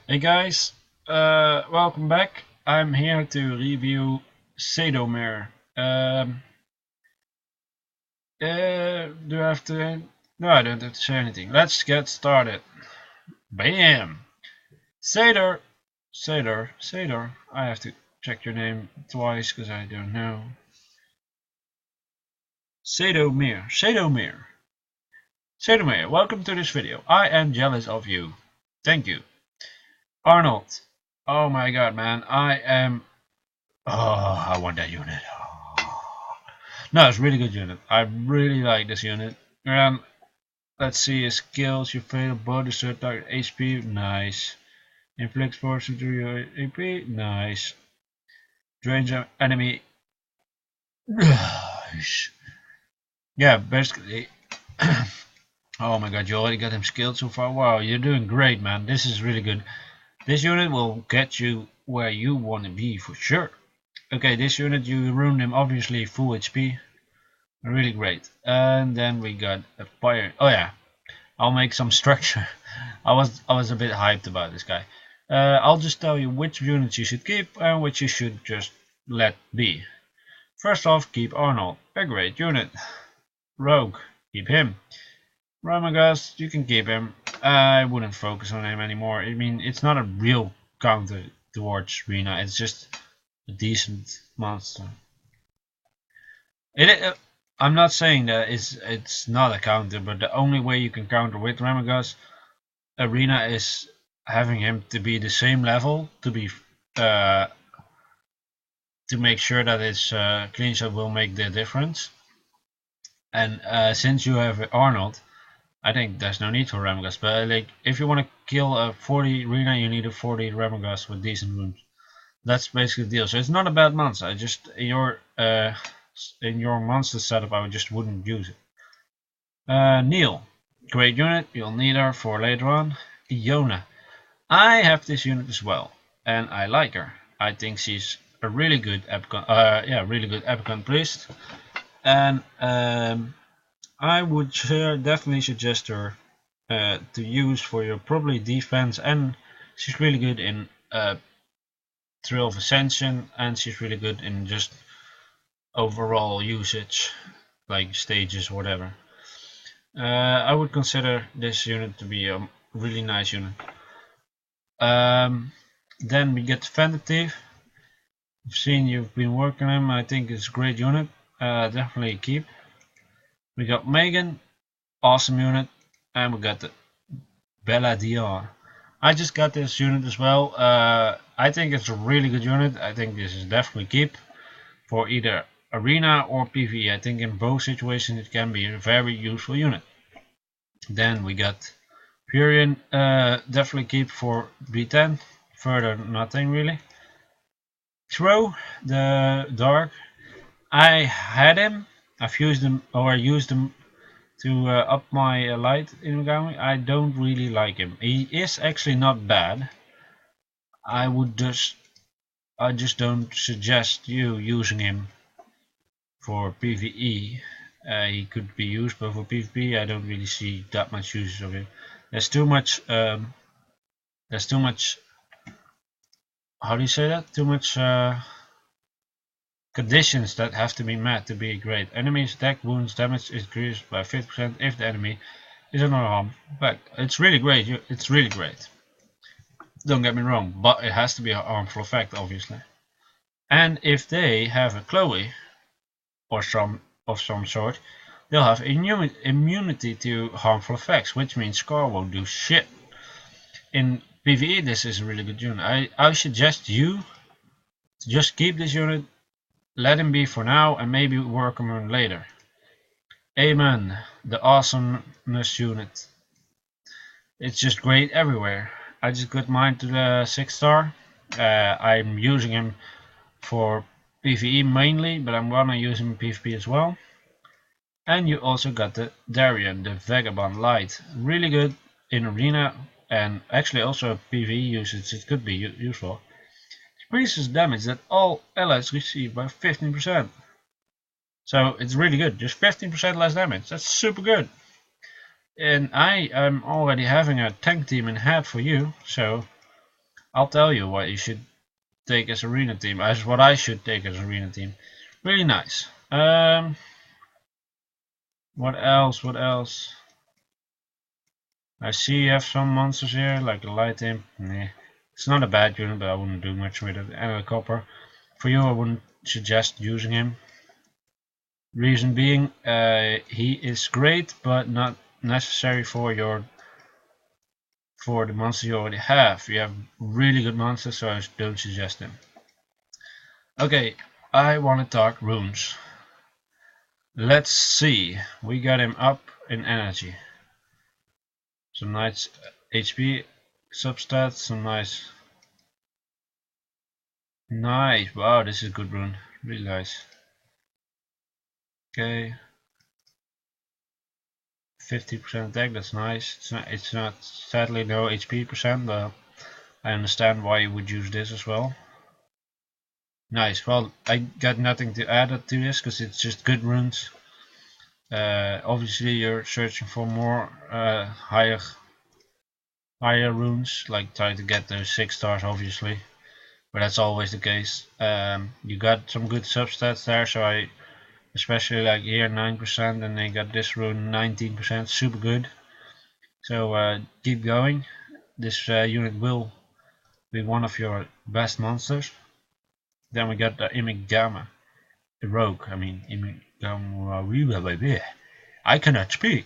Hey guys, welcome back. I'm here to review Cedomir. Do I have to? No, I don't have to say anything. Let's get started. Bam! Cedar, Cedar. I have to check your name twice because I don't know. Cedomir. Welcome to this video. I am jealous of you. Thank you. Arnold. Oh my god, man. I want that unit. No, it's a really good unit. I really like this unit. Let's see his skills. You fail bonus to target HP. Nice. Inflicts force into your AP. Nice. Drains an enemy. Nice. Yeah, basically. Oh my god, you already got him skilled so far. Wow, you're doing great, man. This is really good. This unit will get you where you want to be for sure. Okay, this unit you ruined him, obviously full HP. Really great. And then we got a fire. Oh yeah, I'll make some structure. I was a bit hyped about this guy. I'll just tell you which units you should keep and which you should just let be. First off, keep Arnold, a great unit. Rogue, keep him. Ramagas, you can keep him. I wouldn't focus on him anymore. I mean, it's not a real counter towards Rena. It's just a decent monster. I'm not saying that it's not a counter, but the only way you can counter with Ramagas Arena is having him to be the same level to make sure that his clean shot will make the difference. And since you have Arnold, I think there's no need for Ramagas. But like, if you want to kill a 40 Rena, you need a 40 Ramagas with decent wounds. That's basically the deal. So it's not a bad monster. I just in your monster setup, I just wouldn't use it. Neil, great unit. You'll need her for later on. Iona, I have this unit as well, and I like her. I think she's a really good Epicon priest, and I would definitely suggest her to use for your probably defense, and she's really good in Thrill of Ascension, and she's really good in just overall usage, like stages, whatever. I would consider this unit to be a really nice unit. Then we get Vantive. I've seen you've been working on him. I think it's a great unit. Definitely keep. We got Megan, awesome unit, and we got the Bella Dion. I just got this unit as well. I think it's a really good unit. I think this is definitely keep for either arena or PvE. I think in both situations it can be a very useful unit. Then we got Furion, definitely keep for B10. Further, nothing really. Throw, the Dark. I had him. I've used him, or I used him to up my light in Megami. I don't really like him. He is actually not bad. I just don't suggest you using him for PvE. He could be used, but for PvP I don't really see that much use of him. There's too much how do you say that? Too much conditions that have to be met to be great. Enemies attack wounds damage is increased by 50% if the enemy is under harm. But it's really great. It's really great. Don't get me wrong, but it has to be a harmful effect, obviously. And if they have a Chloe or some of some sort, they'll have immunity to harmful effects, which means Scar won't do shit. In PvE, this is a really good unit. I suggest you to just keep this unit, let him be for now, and maybe work on him later. Amen, the awesomeness unit. It's just great everywhere. I just got mine to the 6 star. I'm using him for PvE mainly, but I'm gonna use him in PvP as well. And you also got the Darien, the Vagabond Light. Really good in arena, and actually also PvE usage, it could be useful. Increases damage that all allies receive by 15%. So it's really good, just 15% less damage. That's super good. And I am already having a tank team in head for you, so I'll tell you what you should take as arena team, as what I should take as arena team. Really nice. What else? What else? I see you have some monsters here, like the light imp. Nah. It's not a bad unit, but I wouldn't do much with it. And a copper. For you, I wouldn't suggest using him. Reason being, he is great, but not necessary for the monsters you already have. You have really good monsters, so I don't suggest them. Okay, I want to talk runes. Let's see. We got him up in energy. Some nice HP substats, some nice. Wow, this is a good rune. Really nice. Okay. 50% attack, that's nice. It's not sadly no HP percent, but I understand why you would use this as well. Nice. Well, I got nothing to add to this because it's just good runes. Obviously you're searching for more higher runes, like trying to get those 6 stars obviously, but that's always the case. You got some good substats there, so I especially like here 9%, and they got this rune 19%, super good. So keep going. This unit will be one of your best monsters. Then we got the Imigama, the rogue. I mean Imigama. I cannot speak.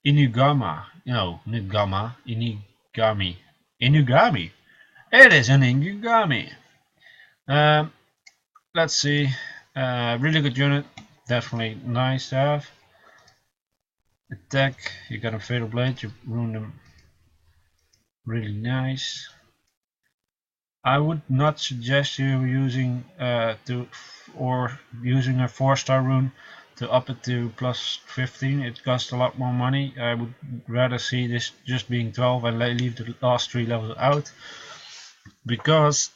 Inugama, no, not Gamma, Inugami. Inugami. It is an Inugami. Let's see. Really good unit, definitely nice to have. Attack, you got a fatal blade, you ruined them. Really nice. I would not suggest you using using a 4-star rune to up it to plus 15. It costs a lot more money. I would rather see this just being 12 and leave the last 3 levels out, because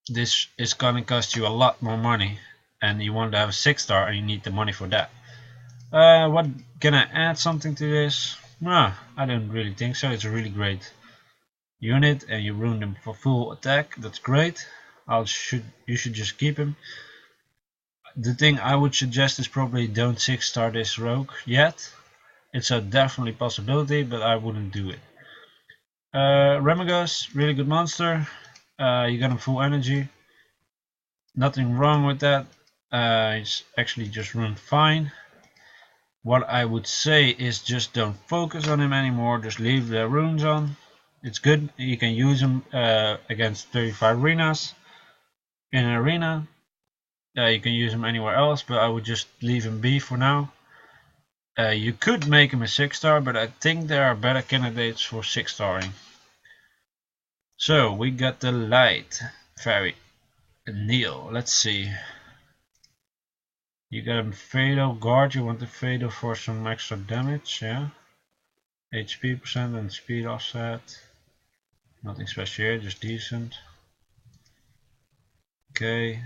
this is gonna cost you a lot more money, and you want to have a 6-star and you need the money for that. What can I add something to this? No, I don't really think so. It's a really great unit, and you ruined him for full attack. That's great. You should just keep him. The thing I would suggest is probably don't 6-star this rogue yet. It's a definitely possibility, but I wouldn't do it. Remagus, really good monster. You got him full energy. Nothing wrong with that. It's actually just run fine. What I would say is just don't focus on him anymore. Just leave the runes on. It's good. You can use him against 35 arenas. In an arena, you can use him anywhere else, but I would just leave him be for now. You could make him a 6-star, but I think there are better candidates for 6-starring. So we got the light fairy, Neil. Let's see. You got a fatal guard. You want the fatal for some extra damage, yeah. HP percent and speed offset. Nothing special here, just decent. Okay,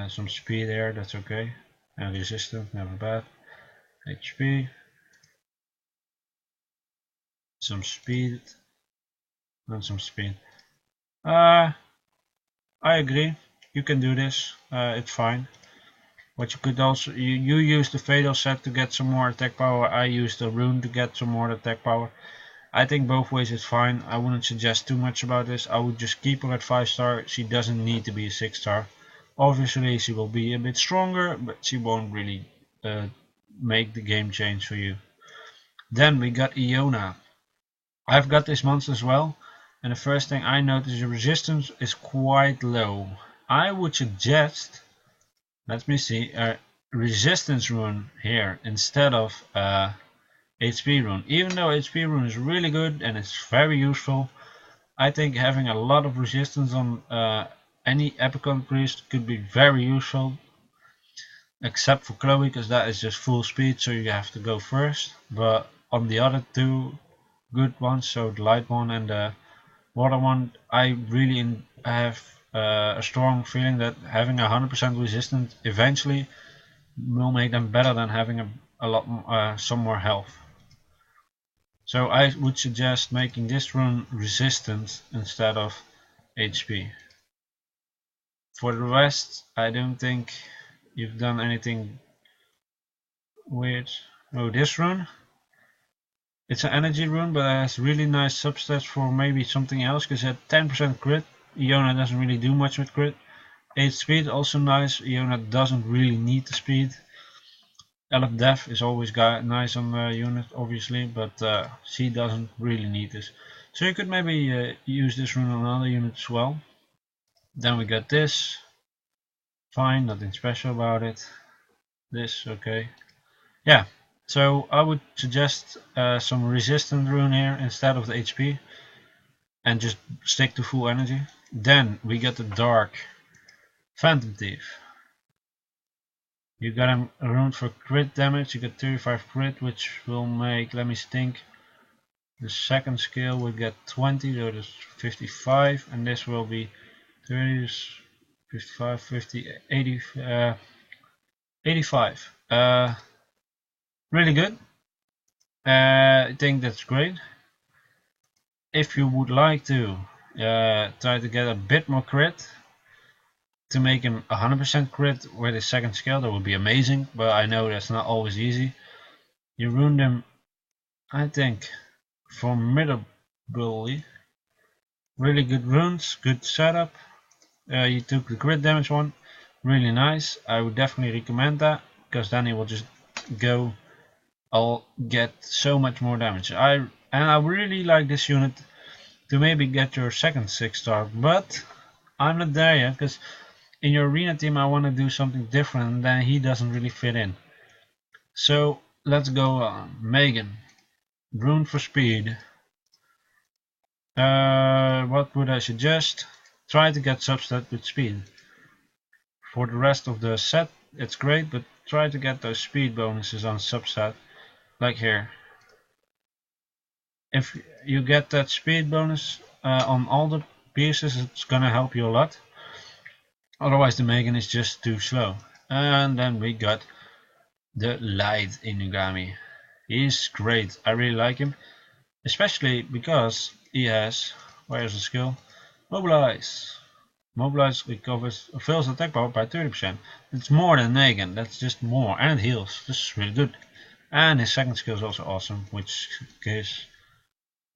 some speed there, that's okay. And resistant, never bad. HP. Some speed. And some speed. I agree. You can do this. It's fine. What you could also, you use the fatal set to get some more attack power. I use the rune to get some more attack power. I think both ways is fine. I wouldn't suggest too much about this. I would just keep her at 5-star. She doesn't need to be a 6-star. Obviously she will be a bit stronger, but she won't really make the game change for you. Then we got Iona. I've got this monster as well, and the first thing I notice, the resistance is quite low. I would suggest, let me see, a resistance rune here instead of HP rune. Even though HP rune is really good and it's very useful, I think having a lot of resistance on any Epicon priest could be very useful, except for Chloe, because that is just full speed, so you have to go first. But on the other two good ones, so the light one and the water one, I really have a strong feeling that having 100% resistance eventually will make them better than having a lot some more health. So I would suggest making this rune resistant instead of HP. For the rest, I don't think you've done anything weird. Oh, this rune. It's an energy rune, but it has really nice substats for maybe something else, because it had 10% crit. Iona doesn't really do much with crit. 8 speed, also nice. Iona doesn't really need the speed. Elf Death is always nice on the unit, obviously, but she doesn't really need this. So you could maybe use this rune on another unit as well. Then we got this. Fine, nothing special about it. This, okay. Yeah, so I would suggest some resistant rune here instead of the HP. And just stick to full energy. Then we get the Dark Phantom Thief. You got a rune for crit damage, you get 35 crit, which will make, let me think, the second skill will get 20, so that's 55, and this will be 30, 55, 50, 80, 85. Really good. I think that's great. If you would like to try to get a bit more crit, to make him 100% crit with his second skill, that would be amazing, but I know that's not always easy. You ruined him, I think, formidably. Really good runes, good setup. You took the crit damage one, really nice. I would definitely recommend that, because then he will just go, I'll get so much more damage. I really like this unit to maybe get your second 6-star, but I'm not there yet, because in your arena team I want to do something different, and then he doesn't really fit in. So let's go on. Megan, rune for speed. What would I suggest? Try to get substat with speed. For the rest of the set it's great, but try to get those speed bonuses on substat, like here. If you get that speed bonus on all the pieces, it's gonna help you a lot. Otherwise the Megan is just too slow. And then we got the Light Inugami. He's great, I really like him. Especially because he has, where's the skill? Mobilize. Mobilize recovers, fills attack power by 30%. It's more than Megan, that's just more. And it heals, this is really good. And his second skill is also awesome, which gives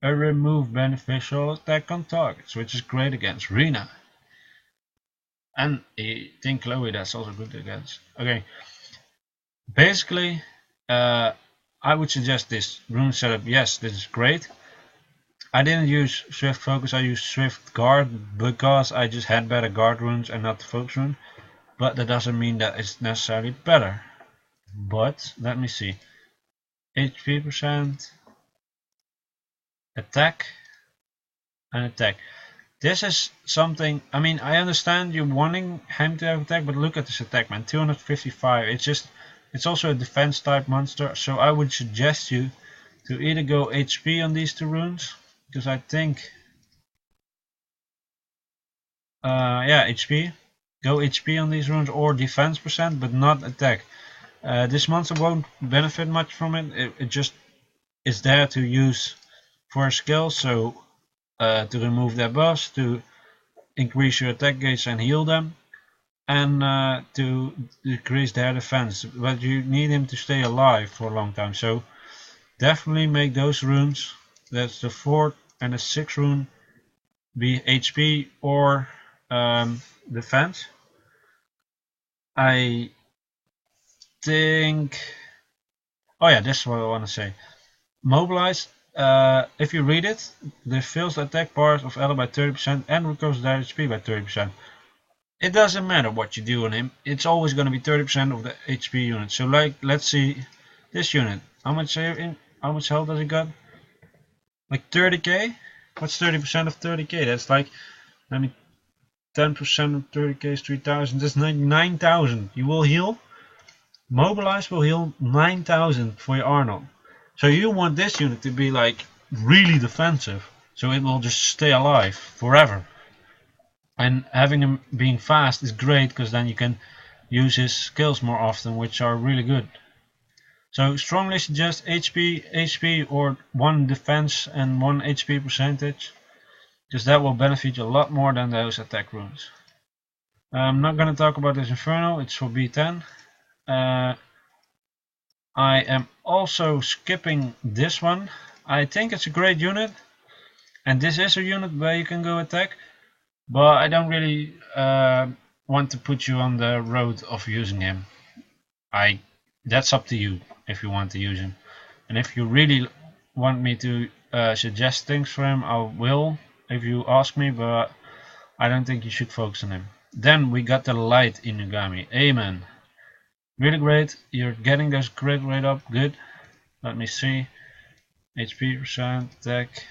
a remove beneficial attack on targets, which is great against Rena. And I think Chloe, that's also good against. Okay, basically I would suggest this rune setup. Yes, this is great. I didn't use Swift Focus, I used Swift Guard because I just had better guard runes and not the focus rune. But that doesn't mean that it's necessarily better. But let me see. HP percent, attack, and attack. This is something, I mean, I understand you wanting him to have attack, but look at this attack, man, 255. It's also a defense type monster, so I would suggest you to either go HP on these two runes, because I think, yeah, HP. Go HP on these runes, or defense percent, but not attack. This monster won't benefit much from it. It just is there to use for a skill, so to remove their buffs, to increase your attack gauge and heal them, and to decrease their defense. But you need him to stay alive for a long time, so definitely make those runes, that's the 4th and the 6th rune, be HP or defense. I think, oh yeah, this is what I want to say. Mobilize, if you read it, the fills attack powers of Ella by 30% and recovers their HP by 30%. It doesn't matter what you do on him, it's always going to be 30% of the HP unit. So like, let's see this unit. How much health does it got? Like 30k? What's 30% of 30k? That's like, I mean, 10% of 30k is 3000. That's 9,000. You will heal. Mobilize will heal 9,000 for your Arnold. So you want this unit to be like really defensive, so it will just stay alive forever. And having him being fast is great, because then you can use his skills more often, which are really good. So strongly suggest HP, or 1 defense and 1 HP percentage, because that will benefit you a lot more than those attack runes. I'm not going to talk about this Inferno, it's for B10. I am also skipping this one. I think it's a great unit, and this is a unit where you can go attack, but I don't really want to put you on the road of using him. That's up to you if you want to use him, and if you really want me to suggest things for him, I will if you ask me, but I don't think you should focus on him. Then we got the light Inugami. Amen. Really great. You're getting those crit rate up. Good. Let me see. HP percent, attack,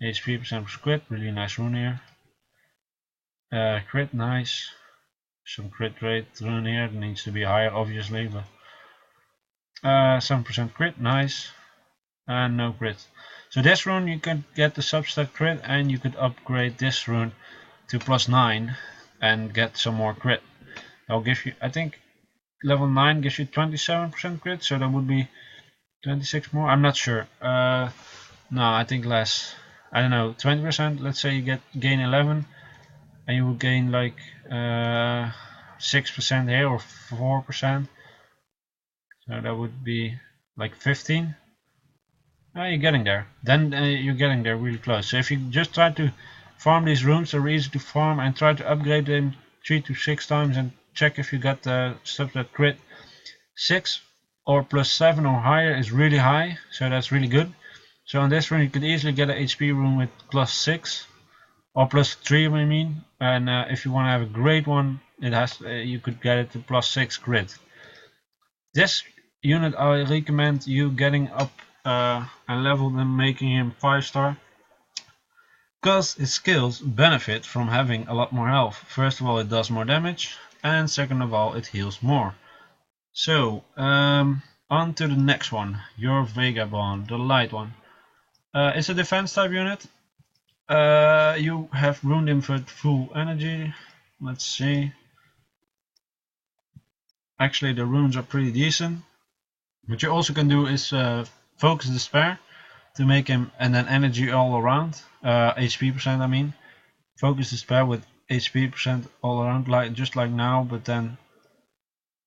HP percent per crit. Really nice rune here. Crit, nice. Some crit rate rune here. It needs to be higher, obviously, but 7% crit, nice. And no crit. So this rune you can get the substat crit, and you could upgrade this rune to +9 and get some more crit. I'll give you, I think level 9 gives you 27% crit, so that would be 26 more. I'm not sure. No, I think less. I don't know, 20%. Let's say you gain 11, and you will gain like 6% here, or 4%. So that would be like 15. You're getting there. Then you're getting there really close. So if you just try to farm these runes, they're easy to farm, and try to upgrade them 3 to 6 times and check if you got the substat crit. 6 or +7 or higher is really high, so that's really good. So on this rune you could easily get an HP rune with +6 or +3, I mean. And if you want to have a great one, it has you could get it to +6 crit. This unit I recommend you getting up and level and making him 5-star, because his skills benefit from having a lot more health. First of all, it does more damage, and second of all, it heals more. So on to the next one, your Vagabond, the light one. It's a defense type unit. You have rune invert full energy. Let's see. Actually, the runes are pretty decent. What you also can do is focus despair to make him, and then energy all around, HP percent I mean. Focus despair with HP percent all around, like just like now, but then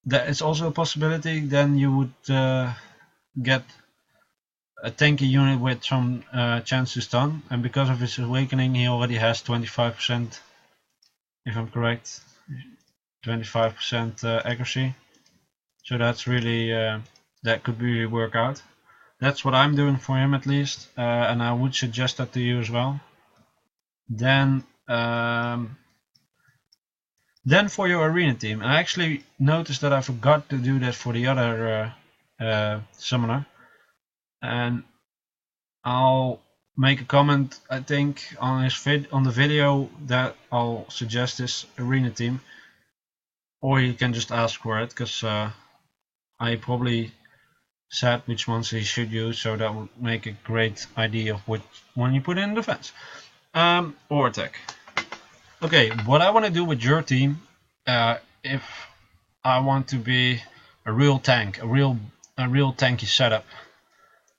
that is also a possibility. Then you would get a tanky unit with some chance to stun, and because of his awakening he already has 25%, if I'm correct, 25% accuracy. So that's really that could really work out. That's what I'm doing for him, at least, and I would suggest that to you as well. Then for your arena team, I actually noticed that I forgot to do that for the other summoner, and I'll make a comment, I think, on the video that I'll suggest this arena team, or you can just ask for it, because I probably said which ones he should use, so that will make a great idea of which one you put in defense or attack. Okay, what I want to do with your team, if I want to be a real tank, a real tanky setup,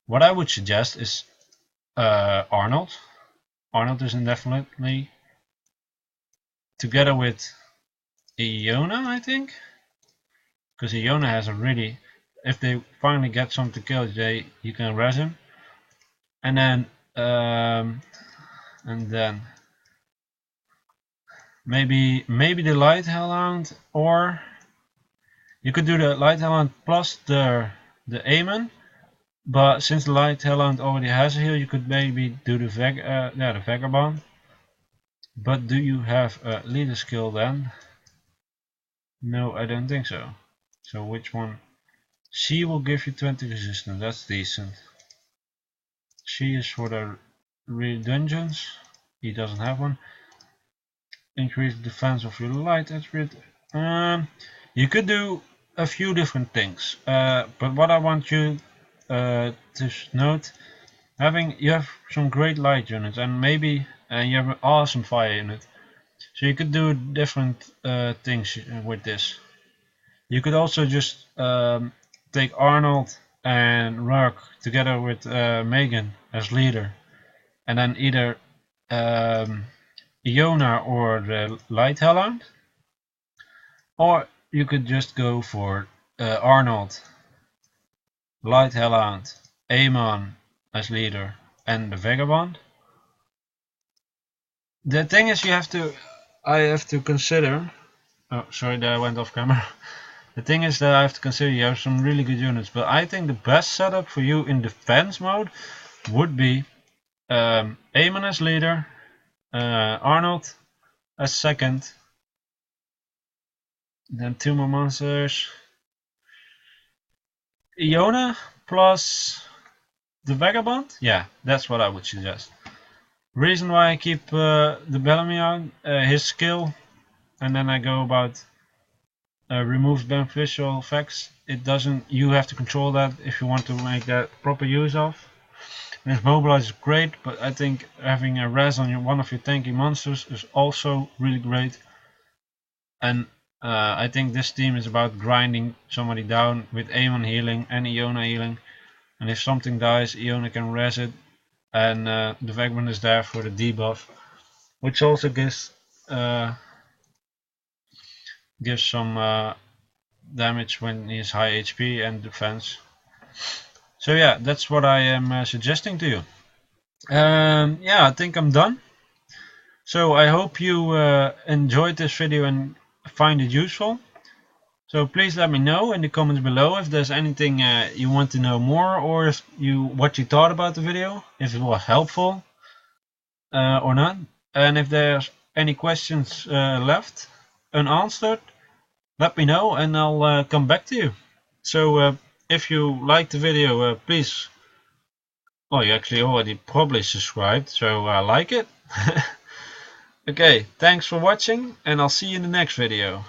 what I would suggest is Arnold. Arnold is indefinitely together with Iona, I think, because Iona has a really, if they finally get some to kill, you can res him, and then maybe the Light Hellhound, or you could do the Light Hellhound plus the Aemon. But since the Light Hellhound already has a heal, you could maybe do the Vagabond. But do you have a leader skill then? No, I don't think so. So which one? She will give you 20 resistance, that's decent. She is for the real dungeons, he doesn't have one. Increase the defense of your light attribute. You could do a few different things, but what I want you to note, you have some great light units, and maybe you have an awesome fire unit, so you could do different things with this. You could also just take Arnold and Rourke together with Megan as leader, and then either Iona or the Light Hellhound, or you could just go for Arnold, Light Hellhound, Aemon as leader, and the Vagabond. The thing is, I have to consider. Oh, sorry that I went off camera. The thing is that I have to consider you have some really good units, but I think the best setup for you in defense mode would be Aemon as leader, Arnold as second, then 2 more monsters, Iona plus the Vagabond. Yeah, that's what I would suggest. Reason why I keep the Bellamy on, his skill, and then I go about removes beneficial effects. It doesn't. You have to control that if you want to make that proper use of. And his mobilize is great, but I think having a res on one of your tanky monsters is also really great. And I think this team is about grinding somebody down with Aemon healing and Iona healing. And if something dies, Iona can res it, and the Vagabond is there for the debuff, which also gives some damage when he is high HP and defense. So yeah, that's what I am suggesting to you. Yeah, I think I'm done. So I hope you enjoyed this video and find it useful. So please let me know in the comments below if there's anything you want to know more, or if what you thought about the video, if it was helpful or not. And if there's any questions left unanswered, let me know and I'll come back to you. So if you liked the video, please, well, you actually already probably subscribed, so like it. Okay, thanks for watching, and I'll see you in the next video.